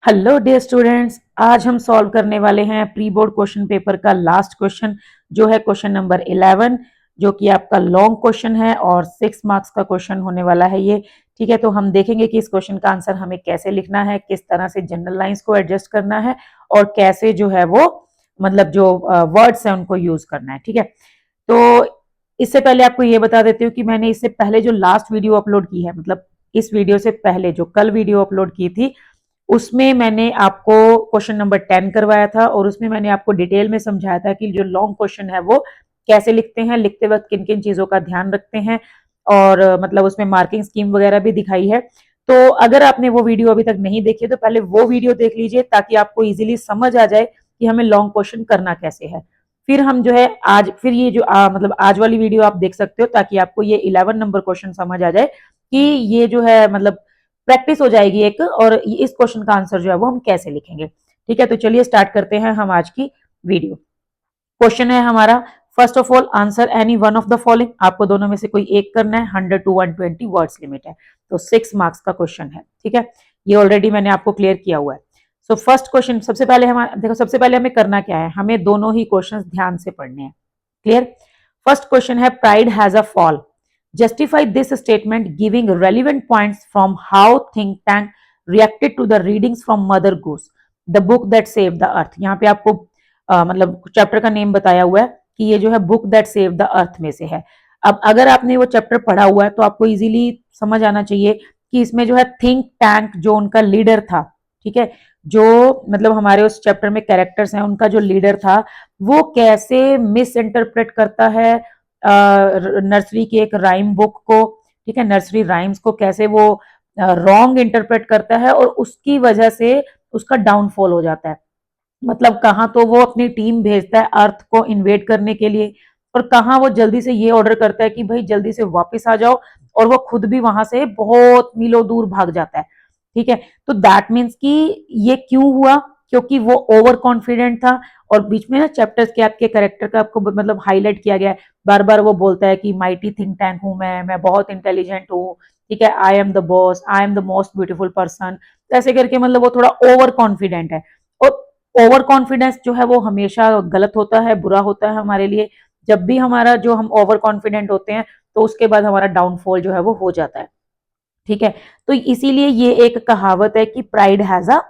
Hello dear students, आज हम solve करने वाले हैं प्री बोर्ड क्वेश्चन पेपर का लास्ट क्वेश्चन जो है क्वेश्चन नंबर 11, जो कि आपका लॉन्ग क्वेश्चन है और 6 मार्क्स का क्वेश्चन होने वाला है ये। ठीक है, तो हम देखेंगे कि इस क्वेश्चन का आंसर हमें कैसे लिखना है, किस तरह से जनरल लाइंस को एडजस्ट करना है और कैसे जो है वो मतलब जो वर्ड्स हैं उनको यूज करना है। ठीक है, तो इससे पहले आपको ये बता देती हूँ कि मैंने इससे पहले जो लास्ट वीडियो अपलोड की है, मतलब इस वीडियो से पहले जो कल वीडियो अपलोड की थी, उसमें मैंने आपको क्वेश्चन नंबर 10 करवाया था और उसमें मैंने आपको डिटेल में समझाया था कि जो लॉन्ग क्वेश्चन है वो कैसे लिखते हैं, लिखते वक्त किन किन चीजों का ध्यान रखते हैं और मतलब उसमें मार्किंग स्कीम वगैरह भी दिखाई है। तो अगर आपने वो वीडियो अभी तक नहीं देखी तो पहले वो वीडियो देख लीजिए ताकि आपको इजीली समझ आ जाए कि हमें लॉन्ग क्वेश्चन करना कैसे है। फिर हम जो है आज फिर ये जो मतलब आज वाली वीडियो आप देख सकते हो ताकि आपको ये 11 नंबर क्वेश्चन समझ आ जाए कि ये जो है मतलब प्रैक्टिस हो जाएगी एक, और इस क्वेश्चन का आंसर जो है वो हम कैसे लिखेंगे। ठीक है, तो चलिए स्टार्ट करते हैं हम आज की वीडियो। क्वेश्चन है हमारा, first of all answer any one of the following. आपको दोनों में से कोई एक करना है, 100 to 120 वर्ड्स लिमिट है, तो 6 मार्क्स का क्वेश्चन है। ठीक है, ये ऑलरेडी मैंने आपको क्लियर किया हुआ है। सो फर्स्ट क्वेश्चन, सबसे पहले हम देखो, सबसे पहले हमें करना क्या है, हमें दोनों ही क्वेश्चन ध्यान से पढ़ने हैं। क्लियर। फर्स्ट क्वेश्चन है, pride has a fall, justify this statement giving relevant points from how think tank reacted to the readings from Mother Goose, the book that saved the earth। यहाँ पे आपको मतलब chapter का name बताया हुआ है कि ये जो है बुक दैट सेव द अर्थ में से है। अब अगर आपने वो चैप्टर पढ़ा हुआ है तो आपको इजीली समझ आना चाहिए कि इसमें जो है थिंक टैंक जो उनका लीडर था, ठीक है, जो मतलब हमारे उस चैप्टर में कैरेक्टर्स हैं, उनका जो लीडर था वो कैसे मिस इंटरप्रेट करता है नर्सरी की एक राइम बुक को, ठीक है, नर्सरी राइम्स को कैसे वो रॉन्ग इंटरप्रेट करता है और उसकी वजह से उसका डाउनफॉल हो जाता है। मतलब कहाँ तो वो अपनी टीम भेजता है अर्थ को इन्वेड करने के लिए और कहाँ वो जल्दी से ये ऑर्डर करता है कि भाई जल्दी से वापस आ जाओ, और वो खुद भी वहां से बहुत मीलों दूर भाग जाता है। ठीक है, तो दैट मीन्स कि ये क्यों हुआ, क्योंकि वो ओवर कॉन्फिडेंट था। और बीच में ना चैप्टर्स के आपके कैरेक्टर का आपको मतलब हाईलाइट किया गया है, बार बार वो बोलता है कि माइटी थिंक टैंक हूं मैं बहुत इंटेलिजेंट हूँ, ठीक है, I am the boss, I am the most beautiful person, ऐसे करके मतलब वो थोड़ा ओवर कॉन्फिडेंट है। और ओवर कॉन्फिडेंस जो है वो हमेशा गलत होता है, बुरा होता है हमारे लिए। जब भी हमारा जो हम ओवर कॉन्फिडेंट होते हैं तो उसके बाद हमारा डाउनफॉल जो है वो हो जाता है। ठीक है, तो इसीलिए ये एक कहावत है कि प्राइड हैज अ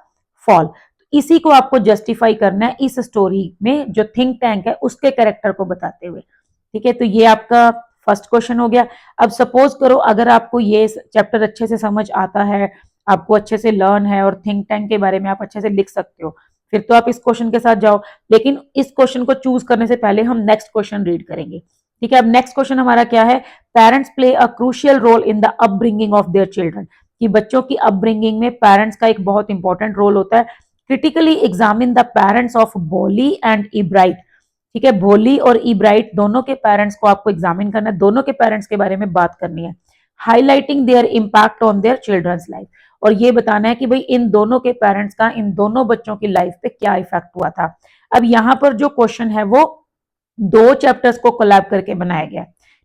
फॉल। इसी को आपको जस्टिफाई करना है इस स्टोरी में जो थिंक टैंक है उसके कैरेक्टर को बताते हुए। ठीक है, तो ये आपका फर्स्ट क्वेश्चन हो गया। अब सपोज करो अगर आपको ये चैप्टर अच्छे से समझ आता है, आपको अच्छे से लर्न है और थिंक टैंक के बारे में आप अच्छे से लिख सकते हो, फिर तो आप इस क्वेश्चन के साथ जाओ। लेकिन इस क्वेश्चन को चूज करने से पहले हम नेक्स्ट क्वेश्चन रीड करेंगे। ठीक है, अब नेक्स्ट क्वेश्चन हमारा क्या है, parents play a crucial role in the upbringing of their children, कि बच्चों की अपब्रिंगिंग में पेरेंट्स का एक बहुत इंपॉर्टेंट रोल होता है। Critically examine the parents of बोली एंड इब्राइट। ठीक है, भोली और इब्राइट दोनों के पेरेंट्स को आपको एग्जामिन करना है, दोनों के पेरेंट्स के बारे में बात करनी है। Highlighting their impact on their children's life, और ये बताना है कि भाई इन दोनों के पेरेंट्स का इन दोनों बच्चों की लाइफ पे क्या इफेक्ट हुआ था। अब यहाँ पर जो क्वेश्चन है वो दो चैप्टर्स को कोलैब करके बनाया गया।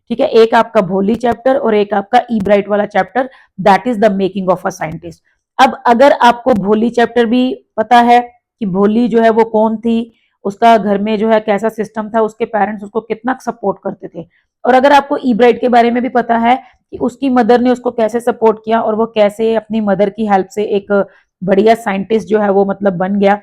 ठीक है, एक आपका भोली चैप्टर और एक आपका ई ब्राइट वाला chapter, that is the making of a scientist. अब अगर आपको भोली चैप्टर भी पता है कि भोली जो है वो कौन थी, उसका घर में जो है कैसा सिस्टम था, उसके पेरेंट्स उसको कितना सपोर्ट करते थे, और अगर आपको ई ब्राइट के बारे में भी पता है कि उसकी मदर ने उसको कैसे सपोर्ट किया और वो कैसे अपनी मदर की हेल्प से एक बढ़िया साइंटिस्ट जो है वो मतलब बन गया,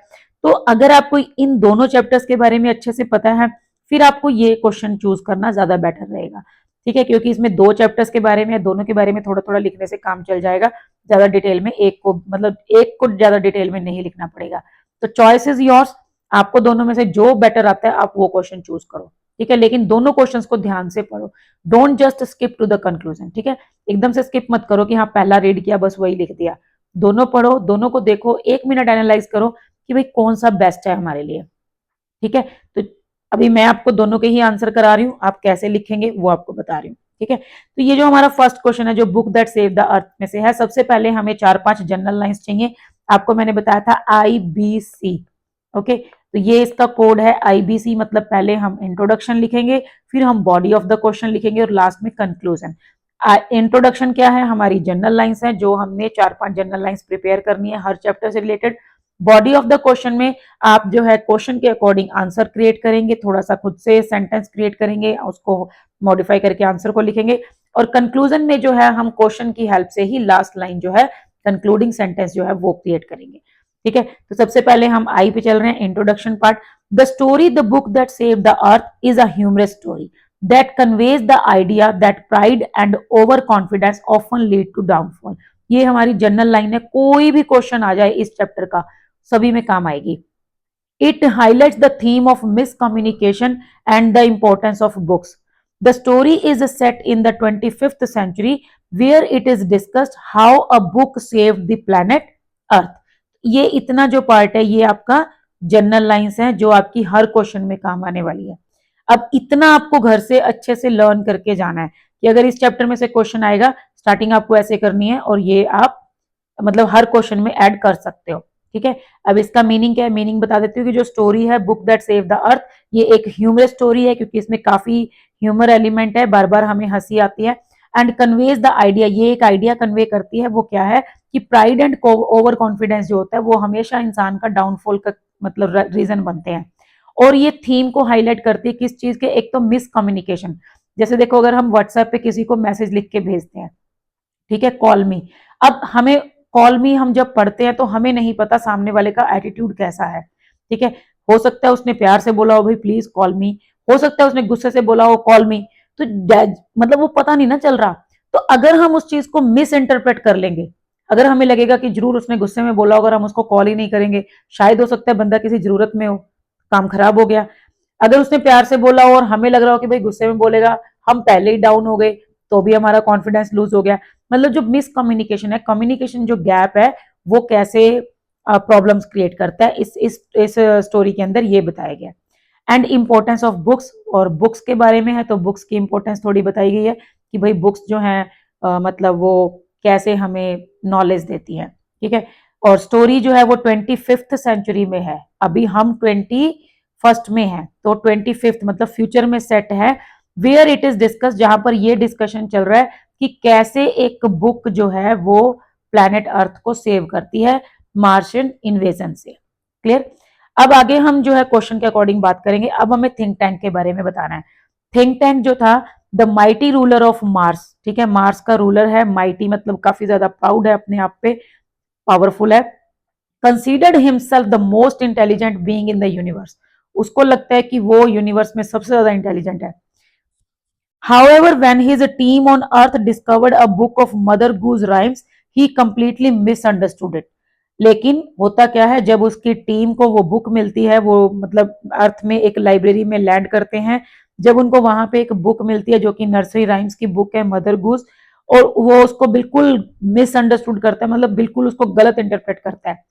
तो अगर आपको इन दोनों चैप्टर्स के बारे में अच्छे से पता है फिर आपको ये क्वेश्चन चूज करना ज्यादा बेटर रहेगा। ठीक है, क्योंकि इसमें दो चैप्टर्स के बारे में, दोनों के बारे में थोड़ा थोड़ा लिखने से काम चल जाएगा, ज्यादा डिटेल में एक को मतलब एक को ज्यादा डिटेल में नहीं लिखना पड़ेगा। तो चॉइस इज योर्स, आपको दोनों में से जो बेटर आता है आप वो क्वेश्चन चूज करो। ठीक है, लेकिन दोनों क्वेश्चंस को ध्यान से पढ़ो, don't just skip to the conclusion. ठीक है, एकदम से स्किप मत करो कि हाँ पहला रीड किया बस वही लिख दिया। दोनों पढ़ो, दोनों को देखो, 1 मिनट एनालाइज करो कि भाई कौन सा बेस्ट है हमारे लिए। ठीक है, तो अभी मैं आपको दोनों के ही आंसर करा रही हूँ, आप कैसे लिखेंगे वो आपको बता रही हूँ। ठीक है, तो ये जो हमारा फर्स्ट क्वेश्चन है जो बुक दैट सेव द अर्थ में से है, सबसे पहले हमें 4-5 जनरल लाइंस चाहिए। आपको मैंने बताया था IBC। ओके, तो ये इसका कोड है IBC, मतलब पहले हम इंट्रोडक्शन लिखेंगे, फिर हम बॉडी ऑफ द क्वेश्चन लिखेंगे और लास्ट में कंक्लूजन। इंट्रोडक्शन क्या है, हमारी जनरल लाइंस है जो हमने 4-5 जनरल लाइंस प्रिपेयर करनी है हर चैप्टर से related. Body of the question में आप जो है क्वेश्चन के अकॉर्डिंग आंसर क्रिएट करेंगे, थोड़ा सा खुद से सेंटेंस क्रिएट करेंगे, उसको मॉडिफाई करके आंसर को लिखेंगे, और कंक्लूजन में जो है हम क्वेश्चन की हेल्प से ही लास्ट लाइन जो है कंक्लूडिंग सेंटेंस जो है वो क्रिएट करेंगे। ठीक है, तो सबसे पहले हम आई पे चल रहे हैं, introduction part. The story the book that save the earth is a humorous story that conveys the idea that pride and overconfidence often lead to downfall। ये हमारी जनरल लाइन है, कोई भी क्वेश्चन आ जाए इस चैप्टर का सभी में काम आएगी। It highlights the theme of miscommunication and the importance of books। The story is set in the 25th century where it is discussed how a book saved the planet Earth। ये इतना जो part है ये आपका general lines है जो आपकी हर question में काम आने वाली है। अब इतना आपको घर से अच्छे से लर्न करके जाना है कि अगर इस चैप्टर में से क्वेश्चन आएगा, स्टार्टिंग आपको ऐसे करनी है और ये आप मतलब हर क्वेश्चन में ऐड कर सकते हो। ठीक है, अब इसका मीनिंग क्या है, मीनिंग बता देती हूँ कि जो स्टोरी है बुक दैट सेव द अर्थ, ये एक ह्यूमरस स्टोरी है क्योंकि इसमें काफी ह्यूमर एलिमेंट है, बार बार हमें हंसी आती है। एंड कन्वेज द आइडिया, ये एक आइडिया कन्वे करती है, वो क्या है कि प्राइड एंड ओवर कॉन्फिडेंस जो होता है वो हमेशा इंसान का डाउनफॉल का मतलब रीजन बनते हैं। और ये थीम को हाईलाइट करती है किस चीज के, एक तो मिसकम्युनिकेशन। जैसे देखो अगर हम व्हाट्सएप पे किसी को मैसेज लिख के भेजते हैं, ठीक है, कॉल मी, अब हमें कॉल मी हम जब पढ़ते हैं तो हमें नहीं पता सामने वाले का एटीट्यूड कैसा है। ठीक है, हो सकता है उसने प्यार से बोला हो भाई प्लीज कॉल मी, हो सकता है उसने गुस्से से बोला हो कॉल मी, तो मतलब वो पता नहीं ना चल रहा। तो अगर हम उस चीज को मिस इंटरप्रेट कर लेंगे, अगर हमें लगेगा कि जरूर उसने गुस्से में बोला, अगर हम उसको कॉल ही नहीं करेंगे, शायद हो सकता है बंदा किसी जरूरत में हो, काम खराब हो गया। अगर उसने प्यार से बोला हो और हमें लग रहा हो कि भाई गुस्से में बोलेगा, हम पहले ही डाउन हो गए, तो भी हमारा कॉन्फिडेंस लूज हो गया। मतलब जो मिसकम्युनिकेशन है, कम्युनिकेशन जो गैप है, वो कैसे प्रॉब्लम्स क्रिएट करता है, इस स्टोरी के अंदर ये बताया गया। एंड इंपॉर्टेंस ऑफ बुक्स, और बुक्स के बारे में है तो बुक्स की इंपॉर्टेंस थोड़ी बताई गई है कि भाई बुक्स जो हैं मतलब वो कैसे हमें नॉलेज देती हैं। ठीक है, और स्टोरी जो है वो 25th सेंचुरी में है, अभी हम 21st में है, तो 25th मतलब फ्यूचर में सेट है। वेयर इट इज डिस्कस, जहां पर ये डिस्कशन चल रहा है कि कैसे एक बुक जो है वो प्लैनेट अर्थ को सेव करती है मार्शियन इन्वेजन से। क्लियर। अब आगे हम जो है क्वेश्चन के अकॉर्डिंग बात करेंगे। अब हमें थिंक टैंक के बारे में बताना है। थिंक टैंक जो था the mighty ruler of Mars, ठीक है, मार्स का रूलर है, माइटी मतलब काफी ज्यादा प्राउड है अपने आप पे, पावरफुल है। Considered himself the most intelligent being in the universe, उसको लगता है कि वो यूनिवर्स में सबसे ज्यादा इंटेलिजेंट है। However, when his team on Earth discovered a book of Mother Goose rhymes, he completely misunderstood it। लेकिन होता क्या है, जब उसकी टीम को वो बुक मिलती है, वो मतलब अर्थ में एक लाइब्रेरी में लैंड करते हैं, जब उनको वहां पे एक बुक मिलती है जो कि नर्सरी राइम्स की बुक है मदर गूस, और वो उसको बिल्कुल मिसअंडरस्टूड करता है, मतलब बिल्कुल उसको गलत इंटरप्रेट करता है।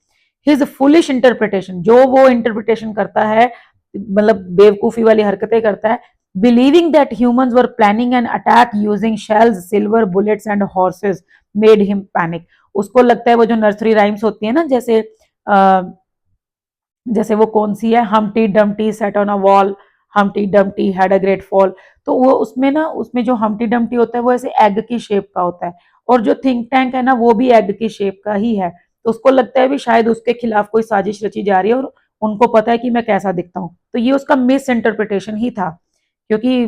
हिज फुलिश इंटरप्रिटेशन, जो वो इंटरप्रिटेशन करता है मतलब बेवकूफी वाली हरकतें करता है, believing that humans were planning an attack using shells, silver bullets and horses made him panic। उसको लगता है वो जो नर्सरी राइम्स होती है ना, जैसे वो कौन सी है, हमटी Dumpty set on a wall, हमटी Dumpty had a great fall, तो वो उसमें ना, उसमें जो हमटी डमटी होता है वो ऐसे एग की शेप का होता है, और जो थिंक टैंक है ना वो भी एग की शेप का ही है। तो उसको लगता है भी शायद उसके खिलाफ कोई साजिश रची जा रही है, और उनको पता है कि मैं कैसा दिखता हूँ। तो ये उसका मिस इंटरप्रिटेशन ही था, क्योंकि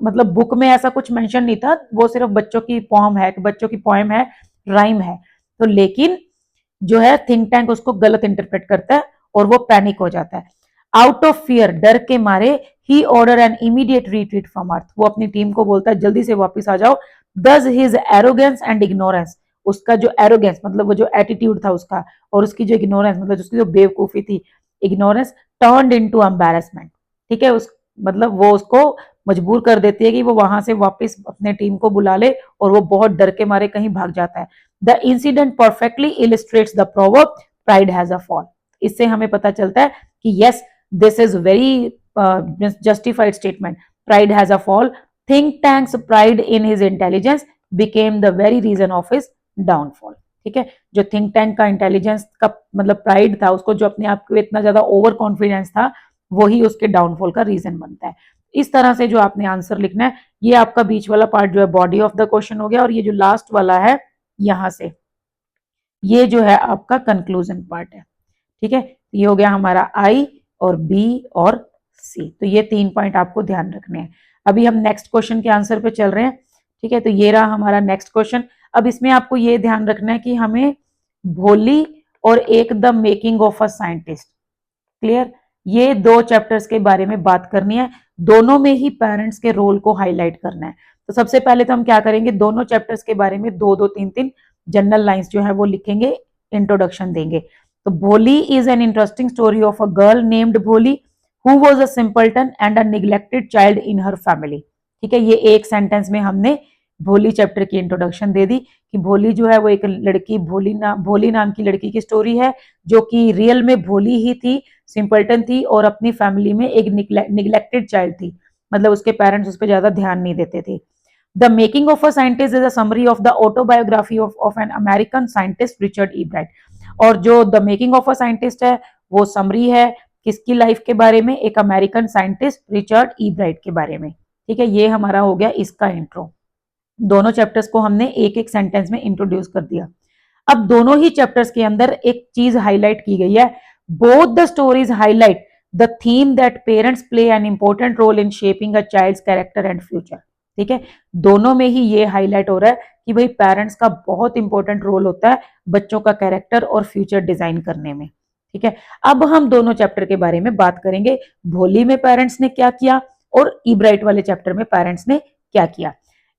मतलब बुक में ऐसा कुछ मेंशन नहीं था, वो सिर्फ बच्चों की पोम है, बच्चों की पोएम है, राइम है। तो लेकिन जो है थिंक टैंक उसको गलत इंटरप्रेट करता है और वो पैनिक हो जाता है। आउट ऑफ फियर, डर के मारे, he order an immediate retreat from earth, वो अपनी टीम को बोलता है जल्दी से वापस आ जाओ। दस हिज एरोगेंस एंड इग्नोरेंस, उसका जो एरोगेंस मतलब वो जो एटीट्यूड था उसका, और उसकी जो इग्नोरेंस मतलब उसकी जो बेवकूफी थी, इग्नोरेंस टर्न्ड इनटू एम्बैरेसमेंट। ठीक है, उस मतलब वो उसको मजबूर कर देती है कि वो वहां से वापस अपने टीम को बुला ले, और वो बहुत डर के मारे कहीं भाग जाता है। The incident perfectly illustrates the proverb pride has a fall. इससे हमें पता चलता है कि yes, this is very justified statement, pride has a fall. Think tank's pride in his intelligence became the very reason of his downfall. ठीक है, जो think tank का इंटेलिजेंस का मतलब प्राइड था, उसको जो अपने आप को इतना ज्यादा ओवर कॉन्फिडेंस था, वही उसके डाउनफॉल का रीजन बनता है। इस तरह से जो आपने आंसर लिखना है, ये आपका बीच वाला पार्ट जो है बॉडी ऑफ द क्वेश्चन हो गया, और ये जो लास्ट वाला है यहां से, ये जो है आपका कंक्लूजन पार्ट है। ठीक है, ये हो गया हमारा आई और बी और सी। तो ये 3 पॉइंट आपको ध्यान रखने हैं। अभी हम नेक्स्ट क्वेश्चन के आंसर पे चल रहे हैं। ठीक है, तो ये रहा हमारा नेक्स्ट क्वेश्चन। अब इसमें आपको ये ध्यान रखना है कि हमें भोली और एक the making of a scientist, clear, ये 2 चैप्टर्स के बारे में बात करनी है। दोनों में ही पेरेंट्स के रोल को हाईलाइट करना है। तो सबसे पहले तो हम क्या करेंगे, दोनों चैप्टर्स के बारे में 2-2, 3-3 जनरल लाइंस जो है वो लिखेंगे, इंट्रोडक्शन देंगे। तो Bholi is an interesting story of a girl named Bholi who was a simpleton and a neglected child in her family. ठीक है, ये एक सेंटेंस में हमने भोली चैप्टर की इंट्रोडक्शन दे दी कि भोली जो है वो एक लड़की, भोली नाम की लड़की की स्टोरी है जो कि रियल में भोली ही थी, सिंपल्टन थी और अपनी फैमिली में एक निग्लेक्टेड चाइल्ड थी, मतलब उसके पेरेंट्स उस पर ज्यादा ध्यान नहीं देते थे। The making of a scientist is a summary of the autobiography of an American scientist Richard E bright. और जो the making of a scientist है वो समरी है किसकी लाइफ के बारे में, एक अमेरिकन साइंटिस्ट रिचर्ड ई ब्राइट के बारे में। ठीक है, ये हमारा हो गया इसका इंट्रो। दोनों चैप्टर्स को हमने एक एक सेंटेंस में इंट्रोड्यूस कर दिया। अब दोनों ही चैप्टर्स के अंदर एक चीज हाईलाइट की गई है, both the stories highlight the theme that parents play an important role in shaping a child's character and future. ठीक है, दोनों में ही ये हाईलाइट हो रहा है कि भाई पेरेंट्स का बहुत इंपॉर्टेंट रोल होता है बच्चों का कैरेक्टर और फ्यूचर डिजाइन करने में। ठीक है, अब हम दोनों चैप्टर के बारे में बात करेंगे, भोली में पेरेंट्स ने क्या किया और ईब्राइट वाले चैप्टर में पेरेंट्स ने क्या किया।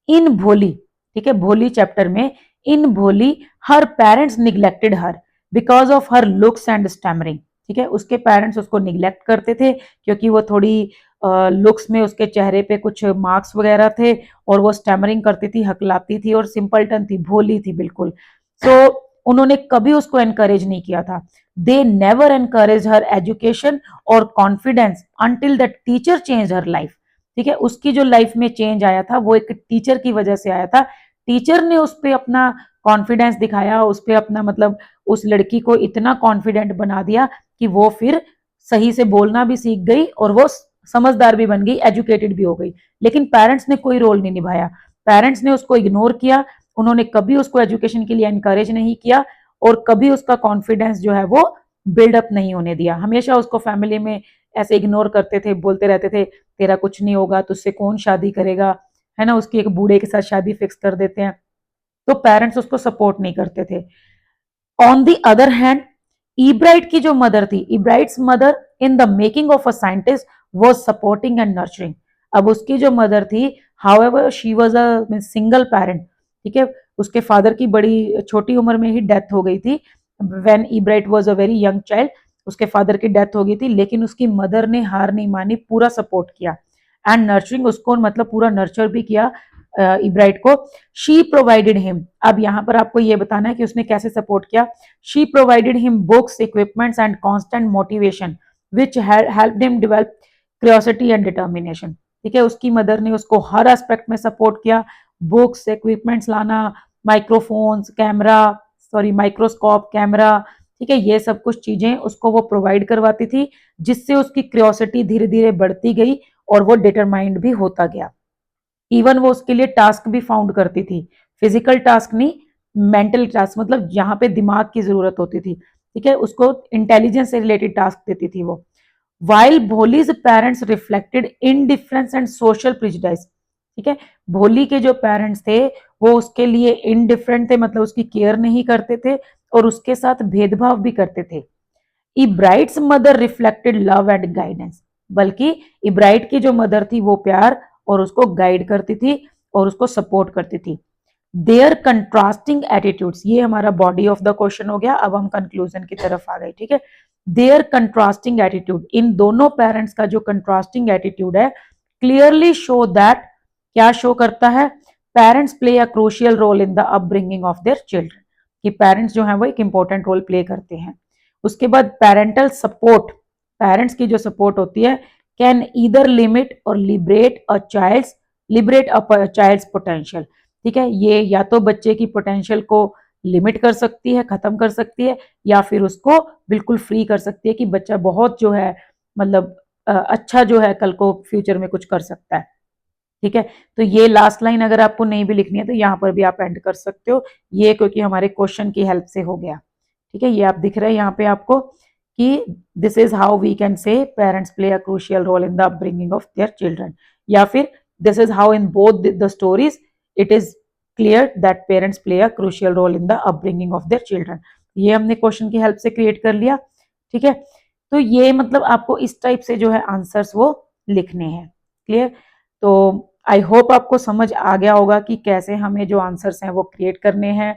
इन भोली, ठीक है, भोली चैप्टर में in Bholi her parents neglected her because of her looks and stammering. ठीक है, उसके पेरेंट्स उसको निग्लेक्ट करते थे क्योंकि वो थोड़ी लुक्स में उसके चेहरे पे कुछ मार्क्स वगैरह थे और वो स्टैमरिंग करती थी, हकलाती थी और सिंपलटन थी, भोली थी बिल्कुल। सो उन्होंने कभी उसको एनकरेज नहीं किया था। They never encourage her education और confidence until the teacher change her life. ठीक है, उसकी जो लाइफ में चेंज आया था वो एक टीचर की वजह से आया था। टीचर ने उस पर अपना कॉन्फिडेंस दिखाया, उस पर अपना मतलब उस लड़की को इतना कॉन्फिडेंट बना दिया कि वो फिर सही से बोलना भी सीख गई और वो समझदार भी बन गई, एजुकेटेड भी हो गई। लेकिन पेरेंट्स ने कोई रोल नहीं निभाया, पेरेंट्स ने उसको इग्नोर किया, उन्होंने कभी उसको एजुकेशन के लिए एनकरेज नहीं किया और कभी उसका कॉन्फिडेंस जो है वो बिल्डअप नहीं होने दिया। हमेशा उसको फैमिली में ऐसे इग्नोर करते थे, बोलते रहते थे तेरा कुछ नहीं होगा, तुझसे कौन शादी करेगा, है ना, उसकी एक बूढ़े के साथ शादी फिक्स कर देते हैं। तो पेरेंट्स उसको सपोर्ट नहीं करते थे। On the other hand Ebright की जो मदर थी, Ebright's mother in the making of a scientist was supporting and nurturing. अब उसकी जो मदर थी, however she was a single parent. ठीक है, उसके फादर की बड़ी छोटी उम्र में ही डेथ हो गई थी, when Ebright was a very young child, उसके फादर की डेथ हो गई थी, लेकिन उसकी मदर ने हार नहीं मानी, पूरा सपोर्ट किया एंड नर्चरिंग, उसको मतलब पूरा नर्चर भी किया इब्राइट को। शी प्रोवाइडेड हिम, अब यहां पर आपको ये बताना है कि उसने कैसे सपोर्ट किया। She provided him books, equipments and constant motivation which helped him develop curiosity and determination. ठीक है, उसकी मदर ने उसको हर एस्पेक्ट में सपोर्ट किया, बुक्स, इक्विपमेंट्स लाना, microphones, camera, sorry microscope, camera, ठीक है, ये सब कुछ चीजें उसको वो प्रोवाइड करवाती थी, जिससे उसकी क्यूरियोसिटी धीरे धीरे बढ़ती गई और वो डिटरमाइंड भी होता गया। इवन वो उसके लिए टास्क भी फाउंड करती थी, फिजिकल टास्क नहीं, मेंटल टास्क, मतलब यहाँ पे दिमाग की जरूरत होती थी। ठीक है, उसको इंटेलिजेंस से रिलेटेड टास्क देती थी वो। While Bholi's parents reflected indifference and social prejudice. ठीक है, भोली के जो पेरेंट्स थे वो उसके लिए इनडिफरेंट थे, मतलब उसकी केयर नहीं करते थे और उसके साथ भेदभाव भी करते थे। Ebright's mother reflected love and guidance, बल्कि इब्राइट की जो मदर थी वो प्यार और उसको गाइड करती थी और उसको सपोर्ट करती थी। देयर कंट्रास्टिंग एटीट्यूड्स, ये हमारा बॉडी ऑफ द क्वेश्चन हो गया। अब हम कंक्लूजन की तरफ आ गए। ठीक है, देयर कंट्रास्टिंग एटीट्यूड, इन दोनों पेरेंट्स का जो कंट्रास्टिंग एटीट्यूड है, क्लियरली शो दैट, क्या शो करता है, parents play a crucial role in the upbringing of their children, कि पेरेंट्स जो है वो एक इंपॉर्टेंट रोल प्ले करते हैं। उसके बाद पेरेंटल सपोर्ट, पेरेंट्स की जो सपोर्ट होती है, कैन ईदर लिमिट और लिबरेट अ चाइल्ड्स पोटेंशियल। ठीक है, ये या तो बच्चे की पोटेंशियल को लिमिट कर सकती है, खत्म कर सकती है, या फिर उसको बिल्कुल फ्री कर सकती है कि बच्चा बहुत जो है मतलब अच्छा जो है कल को फ्यूचर में कुछ कर सकता है। ठीक है, तो ये लास्ट लाइन अगर आपको नहीं भी लिखनी है तो यहाँ पर भी आप एंड कर सकते हो, ये क्योंकि हमारे क्वेश्चन की हेल्प से हो गया। ठीक है, ये आप दिख रहे हैं यहाँ पे आपको कि this is how we can say parents play a crucial role in the upbringing of their children, या फिर this is how in both the stories it is clear that parents play a crucial role in the upbringing of their children. ये हमने question की help से create कर लिया। ठीक है, तो ये मतलब आपको इस टाइप से जो है आंसर्स वो लिखने हैं। क्लियर? तो आई होप आपको समझ आ गया होगा कि कैसे हमें जो आंसर्स हैं वो क्रिएट करने हैं,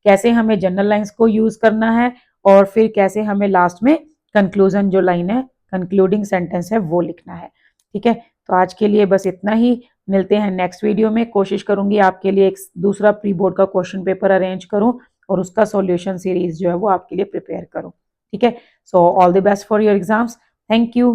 कैसे हमें जनरल लाइंस को यूज करना है, और फिर कैसे हमें लास्ट में कंक्लूजन जो लाइन है, कंक्लूडिंग सेंटेंस है, वो लिखना है। ठीक है, तो आज के लिए बस इतना ही। मिलते हैं नेक्स्ट वीडियो में। कोशिश करूंगी आपके लिए एक दूसरा प्री बोर्ड का क्वेश्चन पेपर अरेंज करूं और उसका सॉल्यूशन सीरीज जो है वो आपके लिए प्रिपेयर करूं। ठीक है, so all the best for your exams. Thank you.